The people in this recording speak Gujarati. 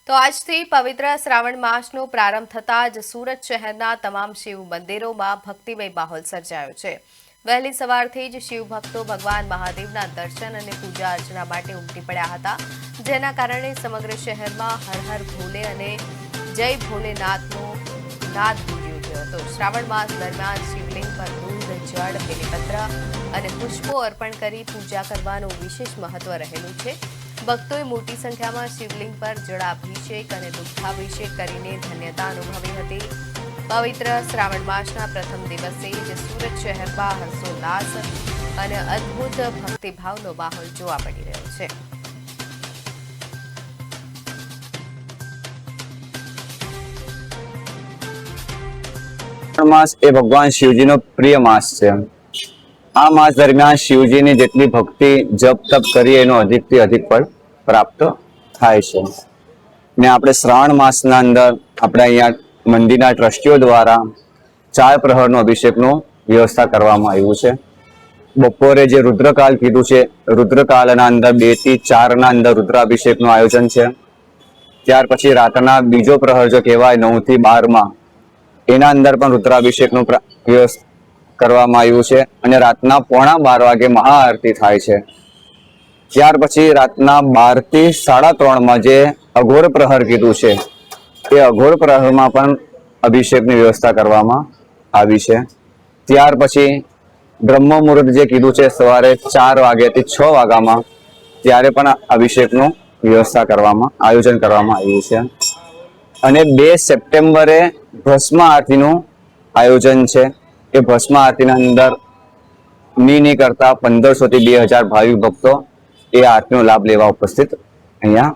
તો આજથી પવિત્ર શ્રાવણ માસનો પ્રારંભ થતાં જ સુરત શહેરના તમામ શિવ મંદિરોમાં ભક્તિમય માહોલ સર્જાયો છે। વહેલી સવારથી જ શિવ ભક્તો ભગવાન મહાદેવના દર્શન અને પૂજા અર્ચના માટે ઉમટી પડ્યા હતા, જેના કારણે સમગ્ર શહેરમાં હર હર ભોલે અને જય ભોલેનાથનો નાદ ગૂંજી ઉઠ્યો હતો। શ્રાવણ માસ દરમિયાન શિવલિંગ પર દૂધ, જળ, બેલપત્ર અને પુષ્પો અર્પણ કરી પૂજા કરવાનું વિશેષ મહત્વ રહેલું છે। ભક્તોએ મોટી સંખ્યામાં શિવલિંગ પર જળાભિષેક અને દુગ્ધાભિષેક કરીને ધન્યતા અનુભવી હતી। પવિત્ર શ્રાવણ માસના પ્રથમ દિવસે જ સુરત શહેરમાં હર્ષોલ્લાસ અને અદ્ભુત ભક્તિભાવનો માહોલ જોવા મળી રહ્યો છે। માસ એ ભગવાન શિવજીનો પ્રિય માસ છે। આ માસ દરમિયાન શિવજીની જેટલી ભક્તિ જપ તપ કરીએ એનો અધિકથી અધિક ફળ પ્રાપ્ત થાય છે। ને આપણે શ્રાવણ માસના અંદર આપણે અહીંયા મંદિરના ટ્રસ્ટીઓ દ્વારા 4 પ્રહરનો અભિષેકનો વ્યવસ્થા કરવામાં આવ્યું છે। બપોરે જે રુદ્રકાલ કીધું છે, રુદ્રકાલના અંદર 2 થી 4 ના અંદર રુદ્રાભિષેકનું આયોજન છે। ત્યાર પછી રાતના બીજો પ્રહર જો કહેવાય 9 થી 12 માં એના અંદર પણ રુદ્રાભિષેકનું વ્યવસ્થા કરવામાં આવ્યું છે અને રાતના 11:15 વાગે મહાઆરતી થાય છે। ત્યાર પછી રાતના 12 થી 3:30 માં જે અઘોર પ્રહર કીધું છે એ અઘોર પ્રહરમાં પણ અભિષેકની વ્યવસ્થા કરવામાં આવી છે। ત્યાર પછી બ્રહ્મ મુહૂર્ત જે કીધું છે સવારે 4 વાગ્યાથી 6 વાગ્યામાં ત્યારે પણ અભિષેકનું વ્યવસ્થા આયોજન કરવામાં આવ્યું છે। અને 2 સપ્ટેમ્બરે ભસ્મ આરતીનું આયોજન છે। એ ભસ્મ આરતીના અંદર નહીં કરતા 1500 થી 2000 ભાવિક ભક્તો એ આરતીનો લાભ લેવા ઉપસ્થિત અહીંયા